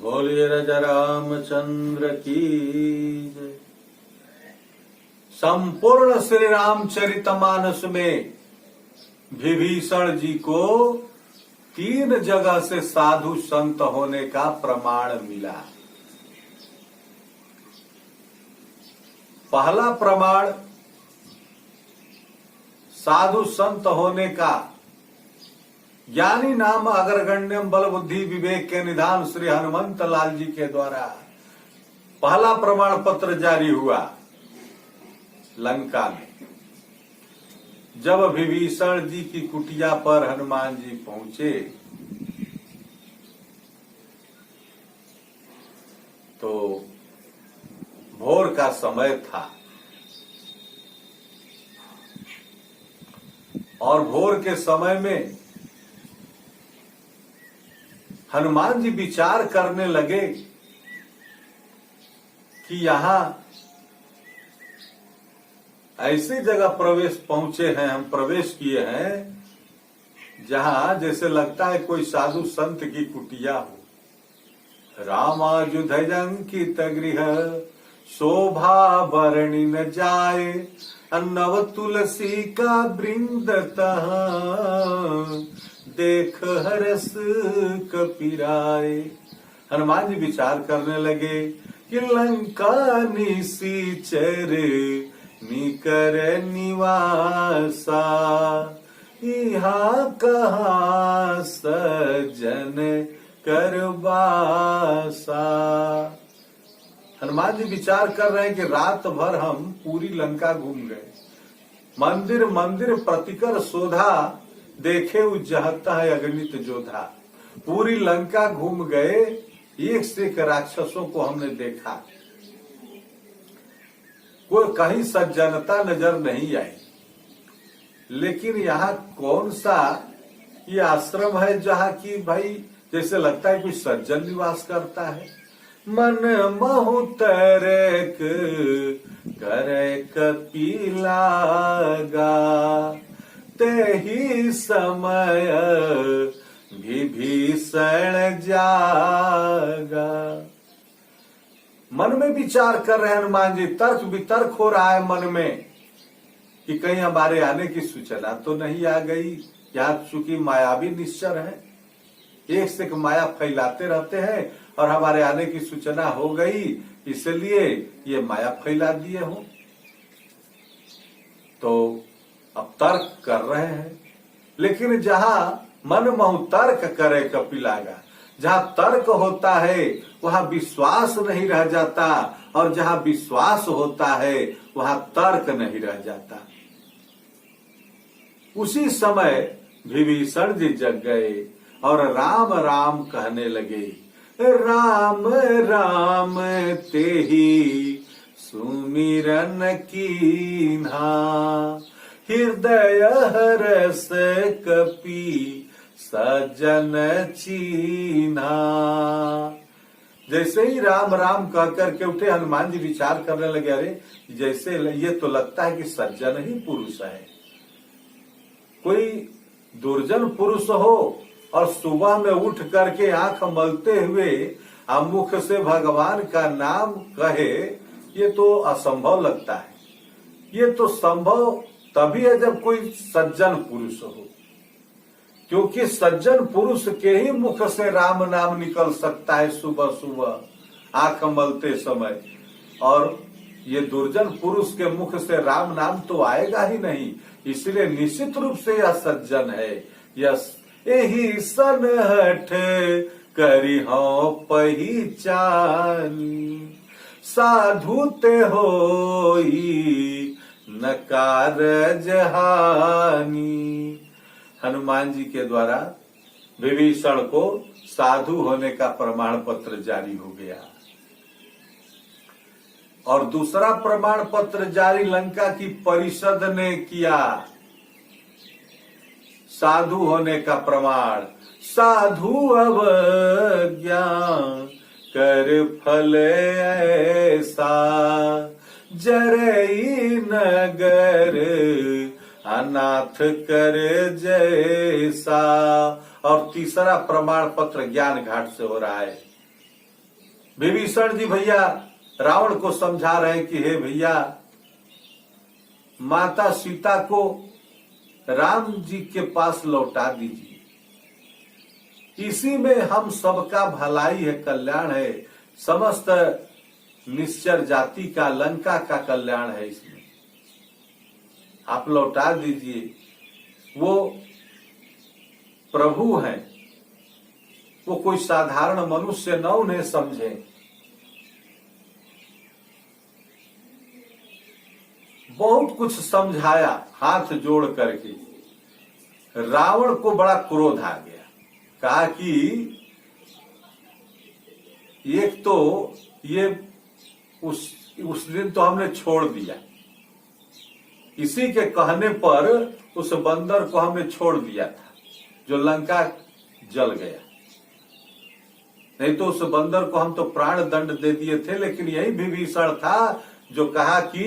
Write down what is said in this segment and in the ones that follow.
बोलिए राजा रामचंद्र की जय। संपूर्ण श्री रामचरितमानस में विभीषण जी को 3 जगह से साधु संत होने का प्रमाण मिला। पहला प्रमाण साधु संत होने का ज्ञानी नाम अग्रगण्यम बल बुद्धि विवेक के निधान श्री हनुमंत लाल जी के द्वारा पहला प्रमाण पत्र जारी हुआ लंका में। जब विभीषण जी की कुटिया पर हनुमान जी पहुंचे तो भोर का समय था और भोर के समय में हनुमान जी विचार करने लगे कि यहां ऐसी जगह पहुंचे हैं, हम प्रवेश किए हैं जहां जैसे लगता है कोई साधु संत की कुटिया हो। रामायुधंकित गृह शोभा बरणी न जाए, नव तुलसी का वृंद देख हरस कपिराए। हनुमान जी विचार करने लगे कि लंका निसीचर निकर निवासा, यहाँ कहाँ सज्जन करबासा। हनुमान जी विचार कर रहे हैं कि रात भर हम पूरी लंका घूम गए, मंदिर मंदिर प्रतिकर शोधा, देखे उज्जहता है अगणित जोधा। पूरी लंका घूम गए, एक से एक राक्षसों को हमने देखा, कोई कहीं सज्जनता नजर नहीं आई। लेकिन यहाँ कौन सा ये आश्रम है जहाँ की भाई जैसे लगता है कोई सज्जन निवास करता है। मन महु तरक करे कपिलागा, तेहि समय विभीषण जागा। मन में विचार कर रहे हैं हनुमान जी, तर्क वितर्क हो रहा है मन में कि कहीं हमारे आने की सूचना तो नहीं आ गई। यहाँ चूंकि मायावी निश्चर है, एक से एक माया फैलाते रहते हैं और हमारे आने की सूचना हो गई, इसलिए ये माया फैला दिए हो। तो अब तर्क कर रहे हैं, लेकिन जहां मन महु तर्क करे कपिलागा, जहां तर्क होता है वहां विश्वास नहीं रह जाता, और जहां विश्वास होता है वहां तर्क नहीं रह जाता। उसी समय विभीषण जी जग गए और राम राम कहने लगे। राम राम तेहि सुमिरन कीन्हा, हृदय हरस कपि सज्जन चीन्हा। जैसे ही राम राम कह करके उठे, हनुमान जी विचार करने लगे, अरे जैसे ये तो लगता है कि सज्जन ही पुरुष है, कोई दुर्जन पुरुष हो और सुबह में उठ करके आंख मलते हुए मुख से भगवान का नाम कहे, ये तो असंभव लगता है। ये तो संभव तभी है जब कोई सज्जन पुरुष हो, क्योंकि सज्जन पुरुष के ही मुख से राम नाम निकल सकता है सुबह सुबह आंख मलते समय, और ये दुर्जन पुरुष के मुख से राम नाम तो आएगा ही नहीं। इसलिए निश्चित रूप से यह सज्जन है। यही सनहठ करी हो पहचानी, साधु ते होई न कारज हानि। हनुमान जी के द्वारा विभीषण को साधु होने का प्रमाण पत्र जारी हो गया। और दूसरा प्रमाण पत्र जारी लंका की परिषद ने किया, साधु होने का प्रमाण। साधु अवज्ञा कर फल ऐसा, जरई नगर अनाथ कर जैसा। और तीसरा प्रमाण पत्र ज्ञान घाट से हो रहा है। विभीषण जी भैया रावण को समझा रहे हैं कि हे भैया, माता सीता को राम जी के पास लौटा दीजिए, इसी में हम सबका भलाई है, कल्याण है, समस्त निश्चर जाति का, लंका का कल्याण है इसमें, आप लौटा दीजिए। वो प्रभु हैं, वो कोई साधारण मनुष्य न उन्हें समझे। बहुत कुछ समझाया हाथ जोड़ करके, रावण को बड़ा क्रोध आ गया। कहा कि एक तो ये उस दिन तो हमने छोड़ दिया, इसी के कहने पर उस बंदर को हमने छोड़ दिया था जो लंका जल गया, नहीं तो उस बंदर को हम तो प्राण दंड दे दिए थे। लेकिन यही विभीषण था जो कहा कि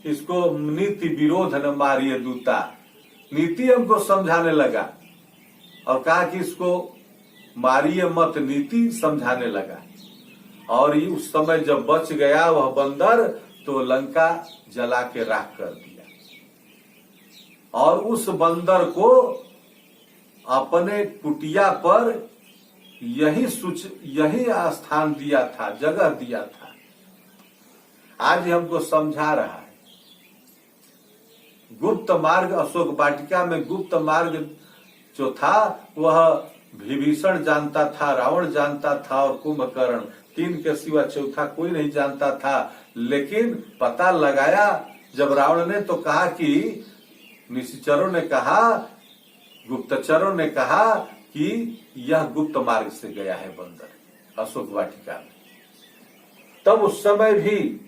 इसको नीति विरोध न मारिए दूता, नीति हमको समझाने लगा और कहा कि इसको मारिए मत, नीति समझाने लगा। और उस समय जब बच गया वह बंदर तो लंका जला के राख कर दिया, और उस बंदर को अपने कुटिया पर यही स्थान दिया था, जगह दिया था। आज हमको समझा रहा है गुप्त मार्ग, अशोक वाटिका में गुप्त मार्ग जो था वह विभीषण जानता था, रावण जानता था और कुंभकर्ण, तीन के सिवा चौथा कोई नहीं जानता था। लेकिन पता लगाया जब रावण ने, तो कहा कि निशाचरों ने कहा, गुप्तचरों ने कहा कि यह गुप्त मार्ग से गया है बंदर अशोक वाटिका में। तब उस समय भी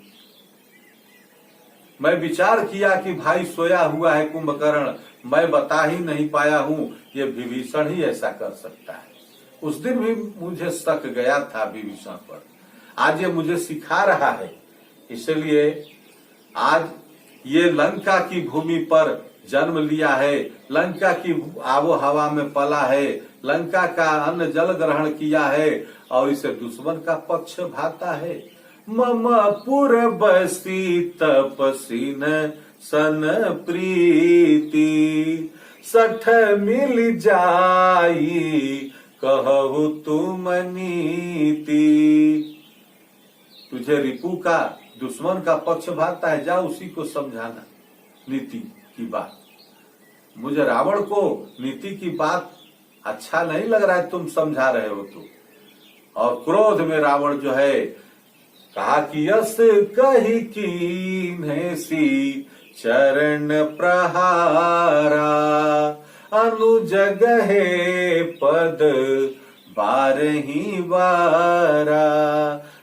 मैं विचार किया कि भाई सोया हुआ है कुंभकर्ण, मैं बता ही नहीं पाया हूं, ये विभीषण ही ऐसा कर सकता है। उस दिन भी मुझे शक गया था विभीषण पर, आज ये मुझे सिखा रहा है। इसलिए आज ये लंका की भूमि पर जन्म लिया है, लंका की आबो हवा में पला है, लंका का अन्न जल ग्रहण किया है और इसे दुश्मन का पक्ष भाता है। मम पुर बसी तपसीन सन प्रीति, सठ मिल जाई कहु तुम नीति। तुझे रिपु का, दुश्मन का पक्ष भाता है, जा उसी को समझाना नीति की बात। मुझे रावण को नीति की बात अच्छा नहीं लग रहा है, तुम समझा रहे हो तो। और क्रोध में रावण जो है कहा कि यस कही कीन्हे सी चरण प्रहारा, अनुजग है पद बारही बारा।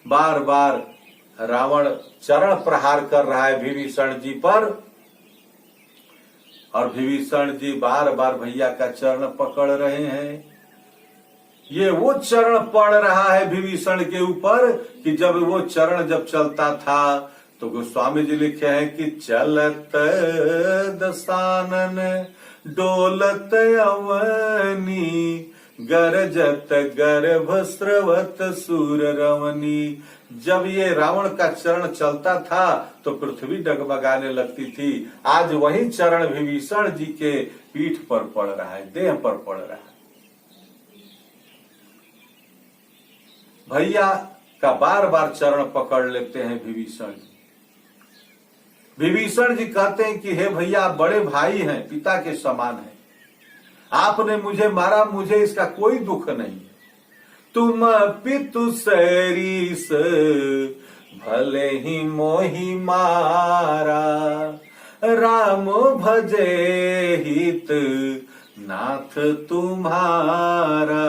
बार बार रावण चरण प्रहार कर रहा है विभीषण जी पर, और विभीषण जी बार बार भैया का चरण पकड़ रहे हैं। ये वो चरण पड़ रहा है विभीषण के ऊपर कि जब वो चरण जब चलता था तो गोस्वामी जी लिखे हैं कि चलत दसानन डोलत अवनी, गरजत गर्भ स्रवत सूर रवनी। जब ये रावण का चरण चलता था तो पृथ्वी डगमगाने लगती थी। आज वही चरण विभीषण जी के पीठ पर पड़ रहा है, देह पर पड़ रहा है। भैया का बार बार चरण पकड़ लेते हैं विभीषण जी। विभीषण जी कहते हैं कि हे भैया, आप बड़े भाई हैं, पिता के समान हैं, आपने मुझे मारा, मुझे इसका कोई दुख नहीं। तुम पितु सरीस भले ही मोहि मारा, राम भजे हित नाथ तुम्हारा।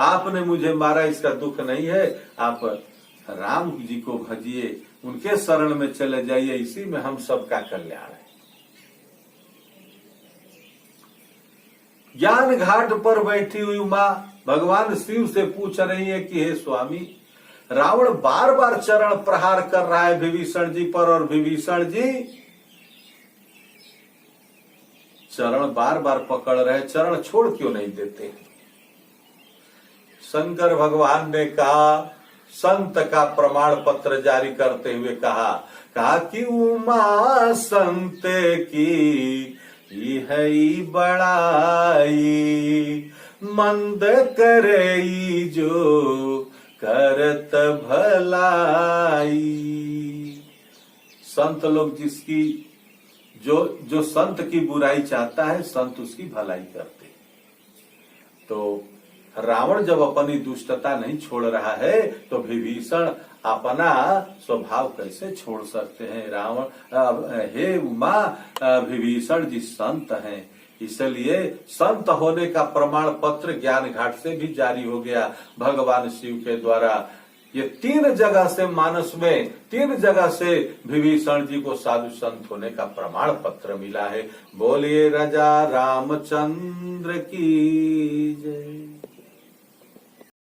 आपने मुझे मारा, इसका दुख नहीं है, आप राम जी को भजिए, उनके शरण में चले जाइए, इसी में हम सबका कल्याण है। ज्ञान घाट पर बैठी हुई मां भगवान शिव से पूछ रही है कि हे स्वामी, रावण बार बार चरण प्रहार कर रहा है विभीषण जी पर, और विभीषण जी चरण बार बार पकड़ रहे, चरण छोड़ क्यों नहीं देते? शंकर भगवान ने कहा, संत का प्रमाण पत्र जारी करते हुए कहा कि उमा संत की है बड़ाई, मंद करे जो करत भलाई। संत लोग जिसकी जो संत की बुराई चाहता है, संत उसकी भलाई करते। तो रावण जब अपनी दुष्टता नहीं छोड़ रहा है तो विभीषण अपना स्वभाव कैसे छोड़ सकते हैं। रावण हे उमा, विभीषण जी संत हैं, इसलिए संत होने का प्रमाण पत्र ज्ञान घाट से भी जारी हो गया भगवान शिव के द्वारा। ये 3 जगह से मानस में 3 जगह से विभीषण जी को साधु संत होने का प्रमाण पत्र मिला है। बोलिए राजा रामचंद्र की जय।